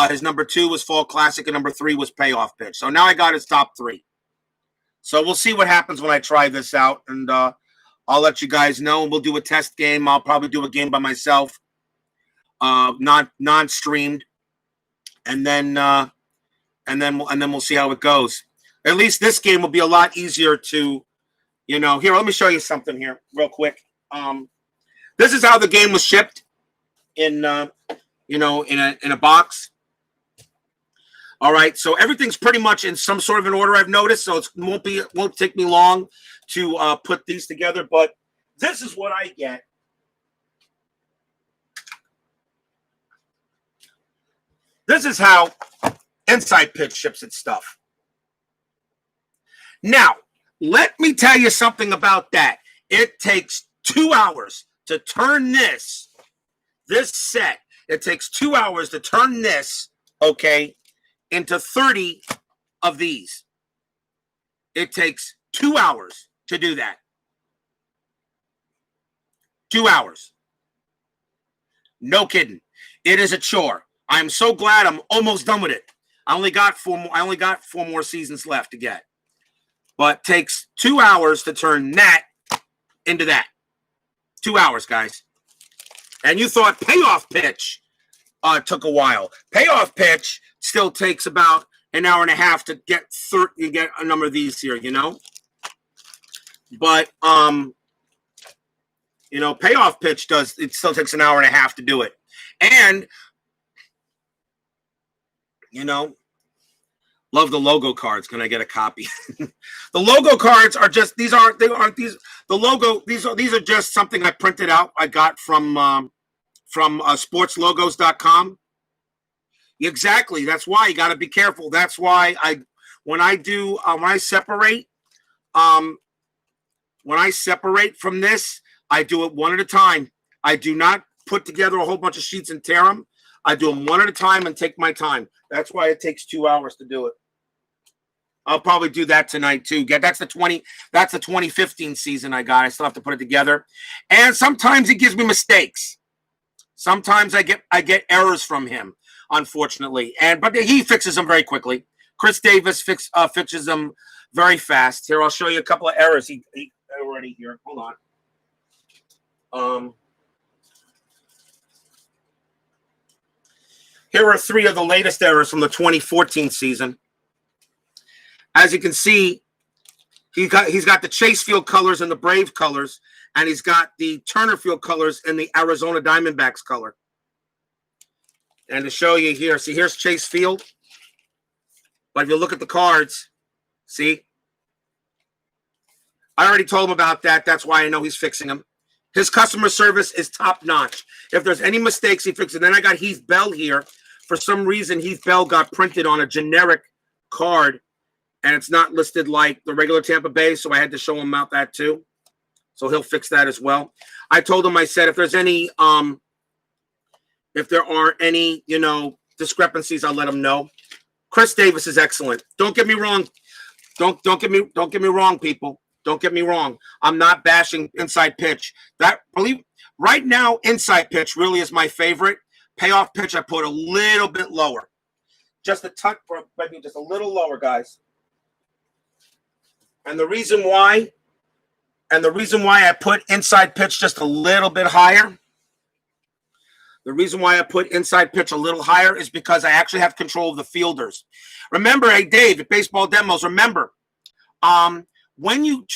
His number 2 was Fall Classic, and number 3 was Payoff Pitch. So now I got his top 3. So we'll see what happens when I try this out, and I'll let you guys know. We'll do a test game. I'll probably do a game by myself, non-streamed, and then we'll see how it goes. At least this game will be a lot easier to, you know. Here, let me show you something here real quick. This is how the game was shipped in in a box. All right, so everything's pretty much in some sort of an order, I've noticed, so it won't take me long to put these together, but this is what I get. This is how Inside Pitch ships its stuff. Now, let me tell you something about that. It takes 2 hours to turn this set. It takes 2 hours to turn this, okay, into 30 of these. It takes 2 hours to do that. 2 hours. No kidding. It is a chore. I'm so glad I'm almost done with it. I only got 4 more seasons left to get. But it takes 2 hours to turn that into that. 2 hours, guys. And you thought Payoff Pitch took a while. Payoff Pitch still takes about an hour and a half to get a number of these here, you know. But Payoff Pitch still takes an hour and a half to do it. And love the logo cards. Can I get a copy? The logo cards are just these are just something I printed out. I got from sportslogos.com. Exactly. That's why you got to be careful. That's why when I separate from this, I do it one at a time. I do not put together a whole bunch of sheets and tear them. I do them one at a time and take my time. That's why it takes 2 hours to do it. I'll probably do that tonight too. That's the 2015 season I got. I still have to put it together. And sometimes he gives me mistakes. Sometimes I get errors from him, unfortunately. But he fixes them very quickly. Chris Davis fixes them very fast. Here, I'll show you a couple of errors he already here. Hold on. Here are 3 of the latest errors from the 2014 season. As you can see, he's got the Chase Field colors and the Brave colors, and he's got the Turner Field colors and the Arizona Diamondbacks color. And to show you here, see, here's Chase Field. But if you look at the cards, see? I already told him about that. That's why I know he's fixing them. His customer service is top-notch. If there's any mistakes, he fixes it. Then I got Heath Bell here. For some reason, Heath Bell got printed on a generic card, and it's not listed like the regular Tampa Bay, so I had to show him out that too. So he'll fix that as well. I told him, I said, if there are any, discrepancies, I'll let him know. Chris Davis is excellent. Don't get me wrong. Don't get me wrong, people. Don't get me wrong. I'm not bashing Inside Pitch. Right now, Inside Pitch really is my favorite. Payoff Pitch, I put a little bit lower. Just a touch, maybe just a little lower, guys. And the reason why I put Inside Pitch just a little bit higher, is because I actually have control of the fielders. Remember, hey, Dave, at Baseball Demos, remember, when you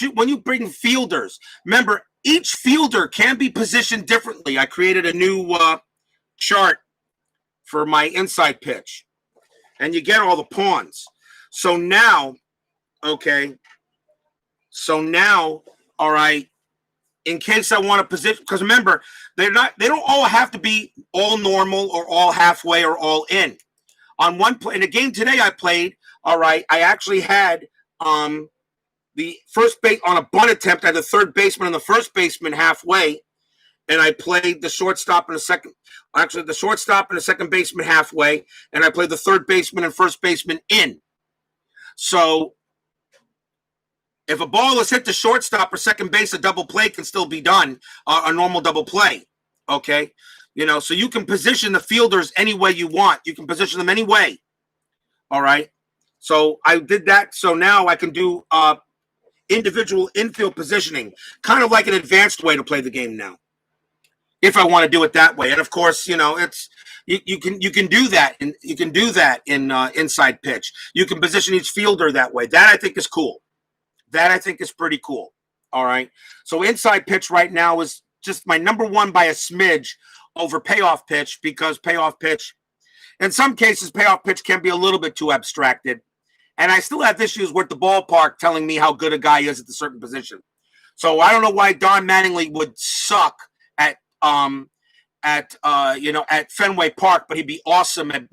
bring fielders, remember each fielder can be positioned differently. I created a new chart for my inside pitch, and you get all the pawns. So now, okay. So now, all right. In case I want to position, because remember, they don't all have to be all normal or all halfway or all in. On one play in a game today I played, all right, I actually had the first base on a bunt attempt. I had the third baseman and the first baseman halfway, and I played the shortstop and the shortstop and the second baseman halfway, and I played the third baseman and first baseman in. So if a ball is hit to shortstop or second base, a double play can still be done, a normal double play. Okay, so you can position the fielders any way you want. You can position them any way. All right. So I did that. So now I can do individual infield positioning, kind of like an advanced way to play the game now, if I want to do it that way. And of course, it's you can do that, and you can do that in inside pitch. You can position each fielder that way. That I think is cool. That I think is pretty cool. All right. So inside pitch right now is just my number one by a smidge over payoff pitch, because payoff pitch, in some cases, payoff pitch can be a little bit too abstracted. And I still have issues with the ballpark telling me how good a guy is at a certain position. So I don't know why Don Mattingly would suck at Fenway Park, but he'd be awesome at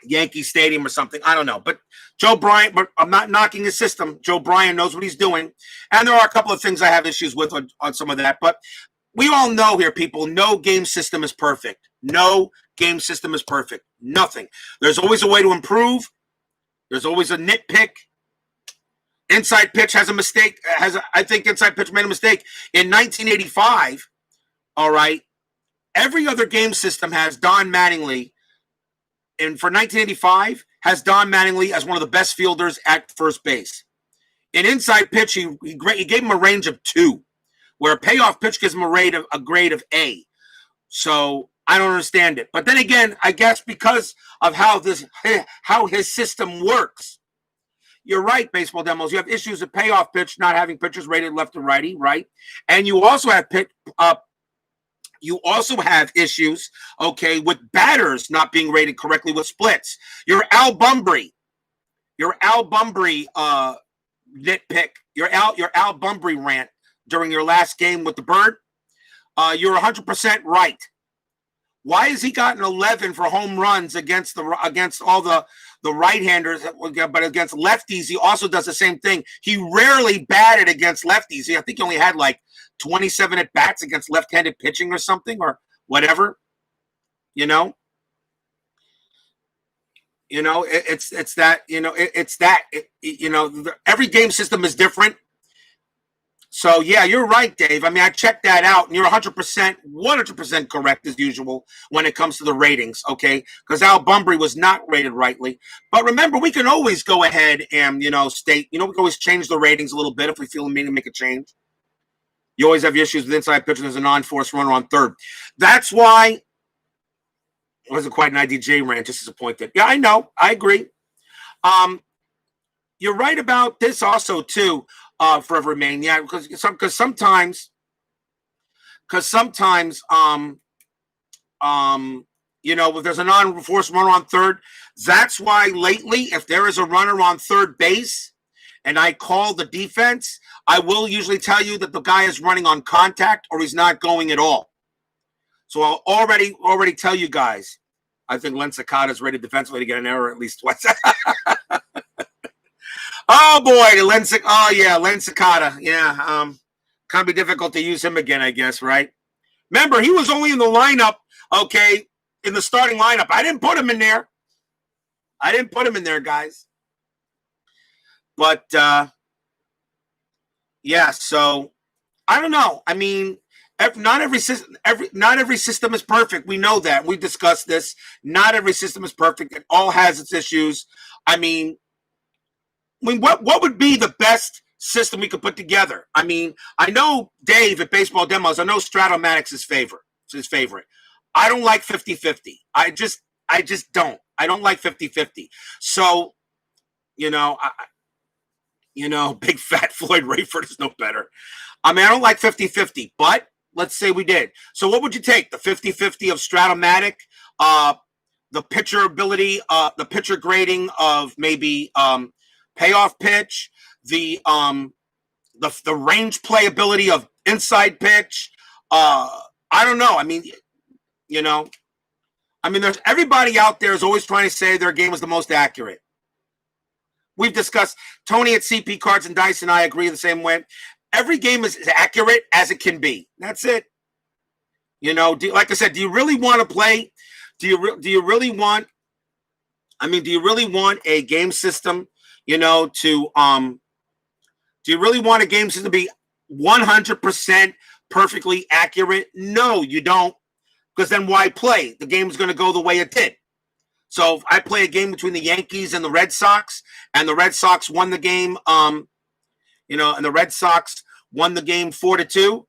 Yankee Stadium or something. I don't know. But Joe Bryant, but I'm not knocking his system. Joe Bryant knows what he's doing. And there are a couple of things I have issues with on some of that. But we all know here, people, no game system is perfect. No game system is perfect. Nothing. There's always a way to improve. There's always a nitpick. Inside pitch has a mistake. I think inside pitch made a mistake. In 1985, all right, every other game system has Don Mattingly, and for 1985, has Don Mattingly as one of the best fielders at first base. In inside pitch, he gave him a range of 2, where a payoff pitch gives him a grade of A. So I don't understand it. But then again, I guess because of how his system works. You're right, baseball demos. You have issues with payoff pitch not having pitchers rated left and righty, right? And you also have issues, okay, with batters not being rated correctly with splits. Your Al Bunbury nitpick, your Al Bunbury rant during your last game with the Bird. You're 100% right. Why has he gotten 11 for home runs against all the right-handers, but against lefties, he also does the same thing. He rarely batted against lefties. I think he only had like 27 at-bats against left-handed pitching or something, or whatever. It's that. Every game system is different. So, yeah, you're right, Dave. I mean, I checked that out, and you're 100% correct as usual when it comes to the ratings, okay? Because Al Bunbury was not rated rightly. But remember, we can always go ahead and, state, we can always change the ratings a little bit if we feel we need to make a change. You always have issues with inside pitching. There's a non-forced runner on third. That's why it wasn't quite an IDJ rant, just disappointed. Yeah, I know. I agree. You're right about this also, too. Forever remain, yeah, because sometimes, if there's a non-forced runner on third, that's why lately, if there is a runner on third base and I call the defense, I will usually tell you that the guy is running on contact or he's not going at all. So I'll already tell you guys, I think Len Sakata is rated defensively to get an error at least twice. Oh boy, Len Sakata. Yeah, kind of be difficult to use him again, I guess, right? Remember, he was only in the lineup, okay, in the starting lineup. I didn't put him in there. Guys. But yeah, so I don't know. I mean, not every system is perfect. We know that. We discussed this. Not every system is perfect. It all has its issues. I mean, what would be the best system we could put together? I mean, I know Dave at Baseball Demos, I know Stratomatic's his favorite. I don't like 50-50. I just don't. I don't like 50-50. So, You know, big fat Floyd Rayford is no better. I mean, I don't like 50-50, but let's say we did. So what would you take? The 50-50 of Stratomatic, the pitcher ability, the pitcher grading of maybe payoff pitch, the range play ability of inside pitch. I don't know. I mean, you know, there's everybody out there is always trying to say their game is the most accurate. We've discussed, Tony at CP Cards and Dice and I agree the same way. Every game is as accurate as it can be. That's it. You know, like I said, do you really want to play? Do you really want? Do you really want a game system? You know, do you really want a game system to be 100% perfectly accurate? No, you don't. Because then why play? The game's going to go the way it did. So if I play a game between the Yankees and the Red Sox, and the Red Sox won the game, you know, and the Red Sox won the game 4-2.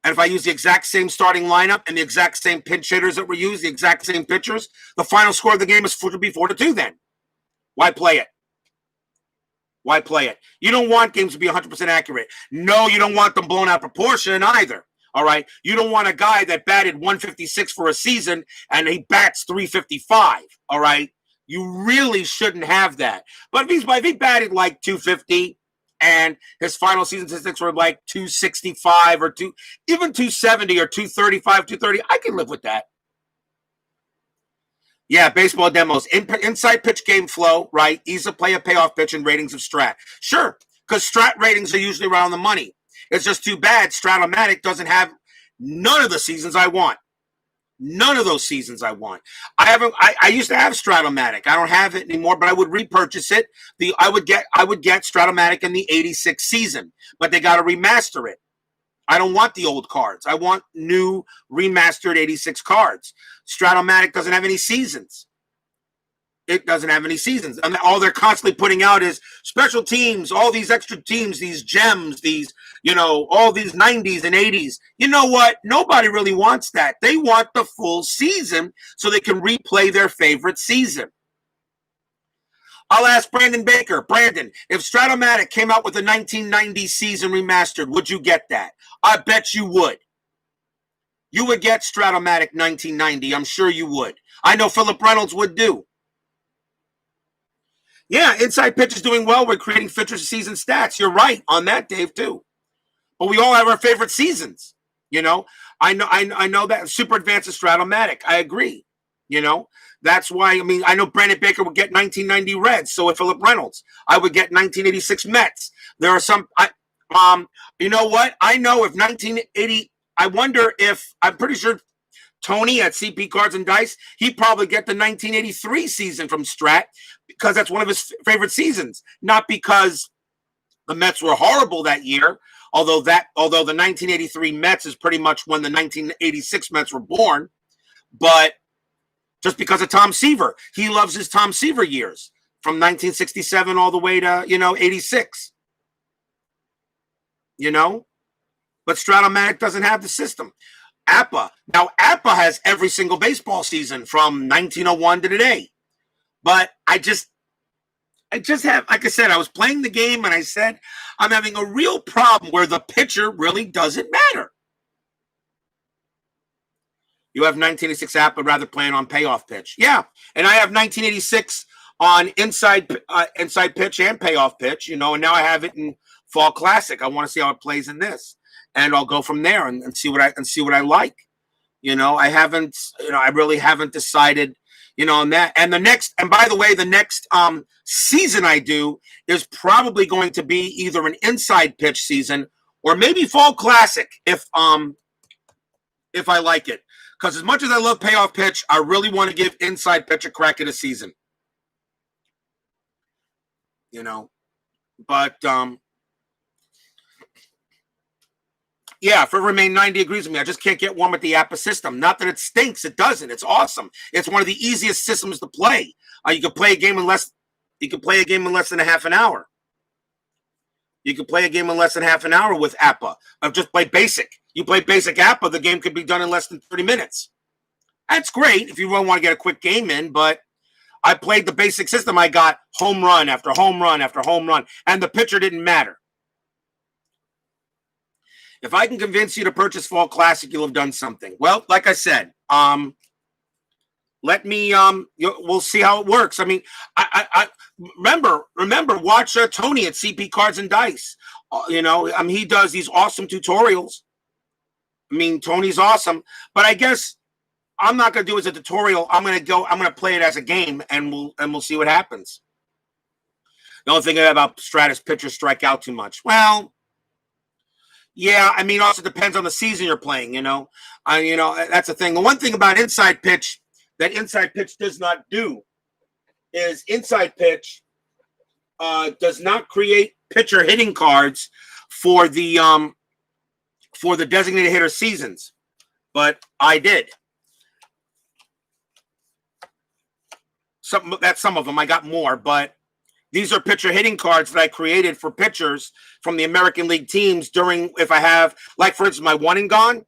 And if I use the exact same starting lineup and the exact same pinch hitters that were used, the exact same pitchers, the final score of the game is to be 4-2 then. Why play it? Why play it? You don't want games to be 100% accurate. No, you don't want them blown out of proportion either. All right? You don't want a guy that batted 156 for a season and he bats 355. All right? You really shouldn't have that. But if he batted like 250 and his final season statistics were like 265 or even 270 or 235, 230, I can live with that. Yeah, baseball demos. Inside pitch game flow, right? Ease of play, a payoff pitch, and ratings of strat. Sure, because strat ratings are usually around the money. It's just too bad Stratomatic doesn't have none of the seasons I want. None of those seasons I want. I used to have Stratomatic. I don't have it anymore, but I would repurchase it. I would get Stratomatic in the 86 season, but they got to remaster it. I don't want the old cards. I want new remastered 86 cards. Stratomatic doesn't have any seasons. It doesn't have any seasons. And all they're constantly putting out is special teams, all these extra teams, these gems, these, you know, all these 90s and 80s. You know what? Nobody really wants that. They want the full season so they can replay their favorite season. I'll ask Brandon Baker. Brandon, if Stratomatic came out with a 1990 season remastered, would you get that? I bet you would. You would get Stratomatic 1990. I'm sure you would. I know Philip Reynolds would do. Yeah, inside pitch is doing well. We're creating features season stats. You're right on that, Dave, too. But we all have our favorite seasons. You know, I know that super advanced is Stratomatic. I agree. You know, that's why, I know Brandon Baker would get 1990 Reds. So would Philip Reynolds. I would get 1986 Mets. There are some, you know what? I know if 1980, I wonder if, I'm pretty sure Tony at CP Cards and Dice, he'd probably get the 1983 season from Strat because that's one of his favorite seasons. Not because the Mets were horrible that year, although the 1983 Mets is pretty much when the 1986 Mets were born, but just because of Tom Seaver. He loves his Tom Seaver years from 1967 all the way to, 86. But Stratomatic doesn't have the system. APA. Now, APA has every single baseball season from 1901 to today. But I just have, like I said, I was playing the game and I said, I'm having a real problem where the pitcher really doesn't matter. You have 1986 APA rather playing on payoff pitch. Yeah, and I have 1986 on inside pitch and payoff pitch, and now I have it in Fall Classic. I want to see how it plays in this. And I'll go from there and see what I like. I really haven't decided, on that. And by the way, the next season I do is probably going to be either an inside pitch season or maybe Fall Classic if I like it. Because as much as I love payoff pitch, I really want to give inside pitch a crack at a season. But yeah, if it remained 90 degrees with me, I just can't get one with the APA system. Not that it stinks, it doesn't. It's awesome. It's one of the easiest systems to play. You can play a game in less than a half an hour. You can play a game in less than half an hour with APA. Just play basic. You play basic APA, the game could be done in less than 30 minutes. That's great if you really want to get a quick game in, but I played the basic system. I got home run after home run after home run, and the pitcher didn't matter. If I can convince you to purchase Fall Classic, you'll have done something. Well, like I said, let me we'll see how it works. I mean, I remember watch Tony at CP Cards and Dice. You know, I mean, he does these awesome tutorials. I mean, Tony's awesome, but I guess I'm not going to do it as a tutorial. I'm going to play it as a game, and we'll see what happens. The only thing about Stratus pitchers strike out too much. Well, yeah, I mean, also depends on the season you're playing, you know. That's the thing. The one thing about Inside Pitch that Inside Pitch does not do is Inside Pitch does not create pitcher hitting cards for the designated hitter seasons, but I did. That's some of them. I got more, but these are pitcher hitting cards that I created for pitchers from the American League teams during, if I have, like, for instance, my one and gone.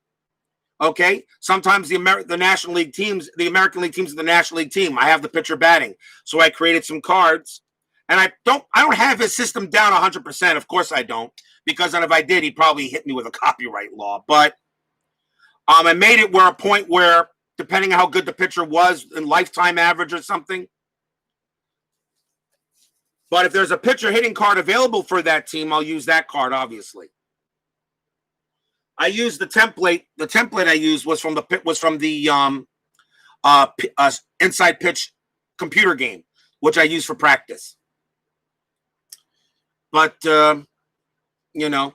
Okay. Sometimes the National League teams, the American League teams of the National League team, I have the pitcher batting. So I created some cards, and I don't have his system down 100%. Of course I don't, because then if I did, he'd probably hit me with a copyright law. But I made it a point where, depending on how good the pitcher was in lifetime average or something. But if there's a pitcher hitting card available for that team, I'll use that card, obviously. I used the template. The template I used was from the Inside Pitch computer game, which I use for practice. But, you know.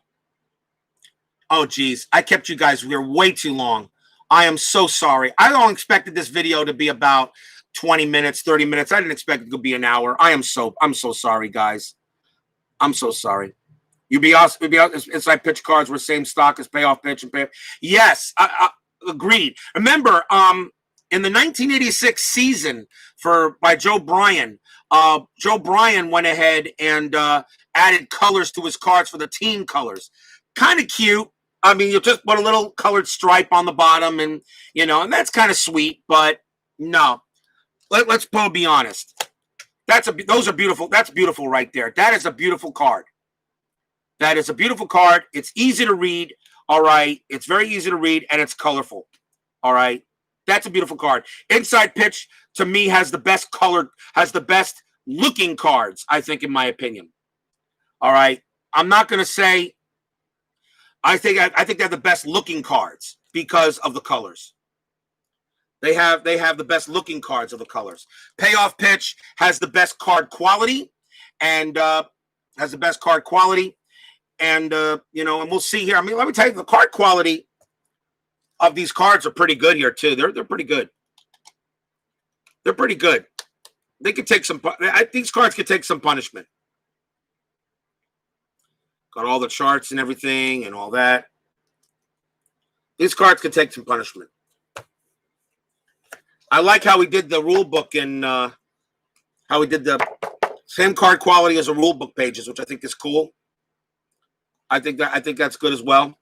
Oh, geez. I kept you guys here way too long. I am so sorry. I don't expected this video to be about 20 minutes, 30 minutes. I didn't expect it to be an hour. I'm so sorry, guys. I'm so sorry. Inside Pitch cards were same stock as Payoff Pitch and Payoff. Yes, I agreed. Remember, in the 1986 season by Joe Bryan went ahead and added colors to his cards for the team colors. Kind of cute. I mean, you just put a little colored stripe on the bottom, and and that's kind of sweet. But no, let's be honest. Those are beautiful. That's beautiful right there. That is a beautiful card. That is a beautiful card. It's easy to read. All right, it's very easy to read, and it's colorful. All right, that's a beautiful card. Inside Pitch to me has the best looking cards, I think, in my opinion. All right, I'm not going to say. I think they have the best looking cards because of the colors. They have the best looking cards of the colors. Payoff Pitch has the best card quality, and and we'll see here. I mean, let me tell you, the card quality of these cards are pretty good here too. They're pretty good. They're pretty good. They could take some. These cards could take some punishment. Got all the charts and everything and all that. These cards could take some punishment. I like how we did the rule book and how we did the same card quality as the rule book pages, which I think is cool. I think that's good as well.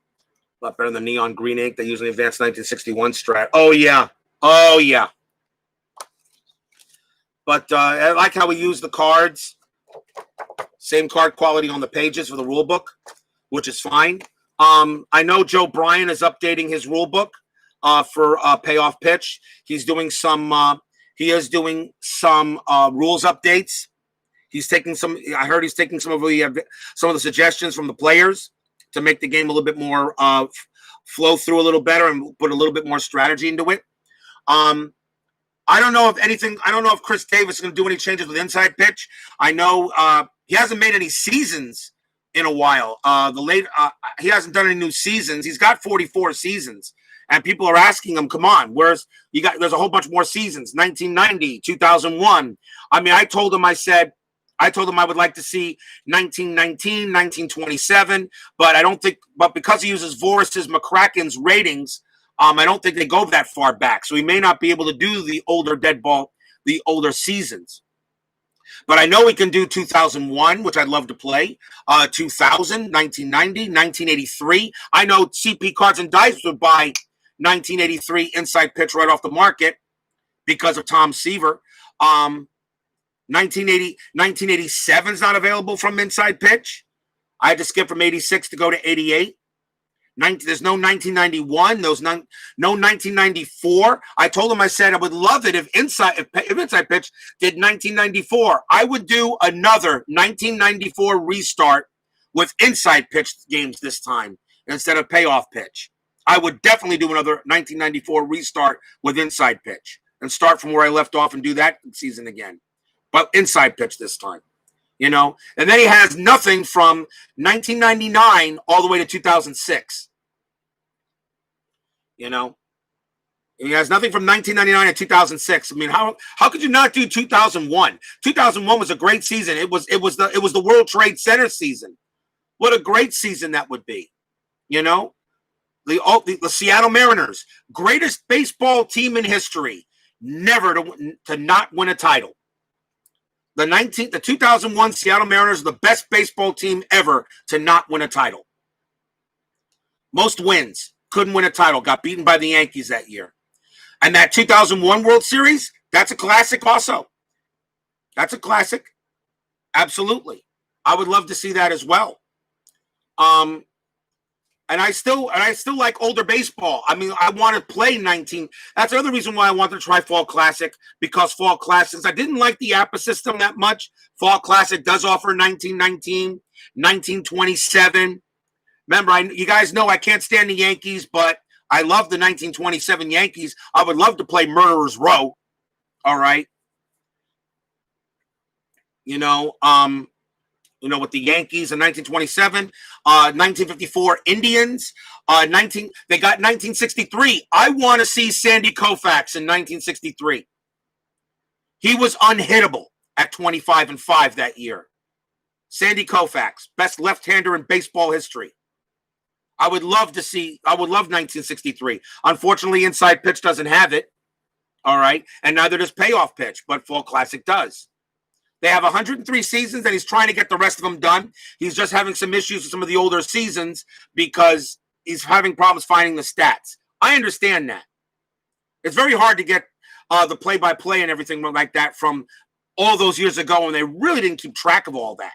A lot better than neon green ink they use in the advanced 1961 strat. Oh yeah. But I like how we use the cards. Same card quality on the pages for the rule book, which is fine. I know Joe Bryan is updating his rule book for Payoff Pitch. He's doing some. He is doing some rules updates. He's taking some. I heard he's taking some of the suggestions from the players to make the game a little bit more flow through a little better and put a little bit more strategy into it. I don't know if Chris Davis is going to do any changes with Inside Pitch. I know he hasn't made any seasons in a while. He hasn't done any new seasons. He's got 44 seasons, and people are asking him, "Come on, there's a whole bunch more seasons. 1990, 2001." I mean, I told him I would like to see 1919, 1927, but because he uses Voris's McCracken's ratings, I don't think they go that far back. So he may not be able to do the older dead ball, the older seasons. But I know we can do 2001, which I'd love to play. 2000, 1990, 1983. I know CP Cards and Dice would buy 1983 Inside Pitch right off the market because of Tom Seaver. 1987 is not available from Inside Pitch. I had to skip from 86 to go to 88. There's no 1991. No 1994. I told him, I said I would love it if Inside Pitch did 1994. I would do another 1994 restart with Inside Pitch games this time instead of Payoff Pitch. I would definitely do another 1994 restart with Inside Pitch and start from where I left off and do that season again. But Inside Pitch this time. You know, and then he has nothing from 1999 all the way to 2006. You know, he has nothing from 1999 to 2006. I mean, how could you not do 2001? 2001 was a great season. It was the World Trade Center season. What a great season that would be. You know, the Seattle Mariners, greatest baseball team in history, never to not win a title. The 2001 Seattle Mariners are the best baseball team ever to not win a title. Most wins, couldn't win a title, got beaten by the Yankees that year. And that 2001 World Series, that's a classic also. That's a classic. Absolutely. I would love to see that as well. And I still like older baseball. I mean, I want to play 19. That's another reason why I wanted to try Fall Classic, because Fall Classics, I didn't like the APA system that much. Fall Classic does offer 1919, 1927. Remember, you guys know I can't stand the Yankees, but I love the 1927 Yankees. I would love to play Murderers Row. All right. With the Yankees in 1927, 1954 Indians, they got 1963. I want to see Sandy Koufax in 1963. He was unhittable at 25-5 that year. Sandy Koufax, best left-hander in baseball history. I would love 1963. Unfortunately, Inside Pitch doesn't have it. All right. And neither does Payoff Pitch, but Fall Classic does. They have 103 seasons, and he's trying to get the rest of them done. He's just having some issues with some of the older seasons because he's having problems finding the stats. I understand that. It's very hard to get the play-by-play and everything like that from all those years ago, and they really didn't keep track of all that.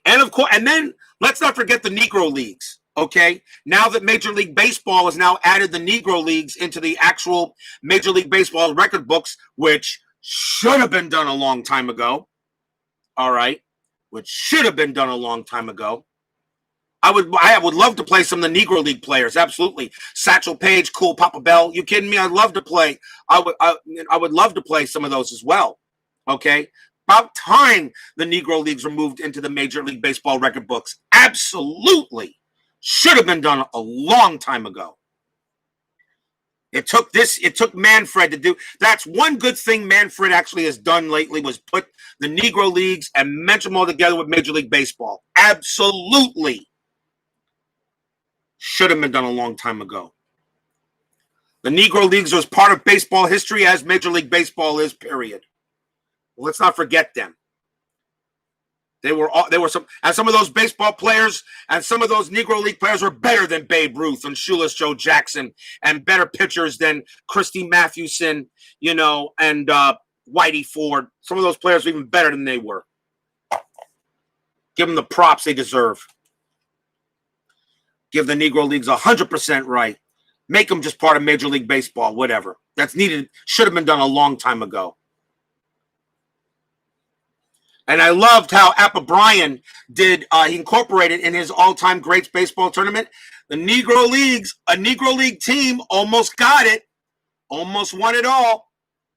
And of course, and then let's not forget the Negro Leagues. Okay, now that Major League Baseball has now added the Negro Leagues into the actual Major League Baseball record books, which should have been done a long time ago. All right, which should have been done a long time ago. I would love to play some of the Negro League players. Absolutely, Satchel Paige, Cool Papa Bell. You kidding me? I'd love to play. I would love to play some of those as well. Okay, about time the Negro Leagues were moved into the Major League Baseball record books. Absolutely, should have been done a long time ago. It took Manfred to do. That's one good thing Manfred actually has done lately, was put the Negro Leagues and mention them all together with Major League Baseball. Absolutely. Should have been done a long time ago. The Negro Leagues was part of baseball history, as Major League Baseball is, period. Well, let's not forget them. They were some of those baseball players and some of those Negro League players were better than Babe Ruth and Shoeless Joe Jackson, and better pitchers than Christy Mathewson, and Whitey Ford. Some of those players were even better than they were. Give them the props they deserve. Give the Negro Leagues 100% right. Make them just part of Major League Baseball, whatever. That's needed. Should have been done a long time ago. And I loved how Appa Bryan did. He incorporated in his all-time greats baseball tournament. The Negro Leagues, a Negro League team, almost got it. Almost won it all.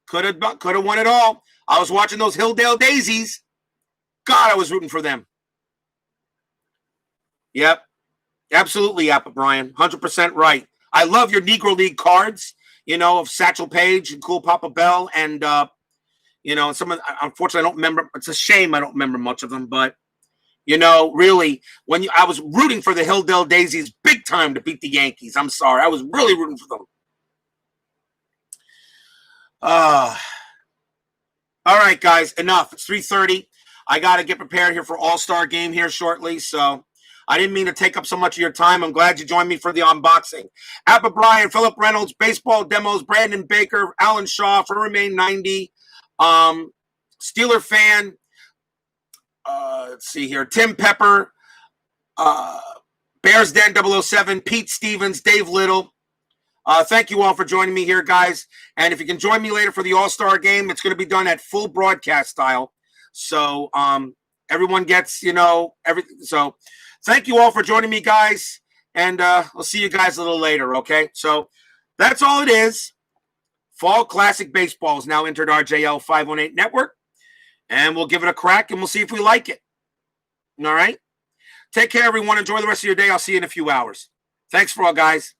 Could have won it all. I was watching those Hilldale Daisies. God, I was rooting for them. Yep. Absolutely, Appa Bryan. 100% right. I love your Negro League cards, of Satchel Paige and Cool Papa Bell and some of, unfortunately, I don't remember. It's a shame I don't remember much of them, but really, I was rooting for the Hilldale Daisies big time to beat the Yankees. I'm sorry, I was really rooting for them. All right, guys, enough. It's 3:30. I got to get prepared here for All-Star game here shortly, so I didn't mean to take up so much of your time. I'm glad you joined me for the unboxing. Appa Bryan, Philip Reynolds, baseball demos, Brandon Baker, Alan Shaw, for Remain 90. Steeler fan. Let's see here. Tim Pepper. Bears Den 007. Pete Stevens. Dave Little. Thank you all for joining me here, guys. And if you can join me later for the All-Star game, it's going to be done at full broadcast style. So everyone gets, everything. So thank you all for joining me, guys. And I'll see you guys a little later, okay? So that's all it is. Fall Classic Baseball is now entered our JL 518 network. And we'll give it a crack, and we'll see if we like it. All right? Take care, everyone. Enjoy the rest of your day. I'll see you in a few hours. Thanks for all, guys.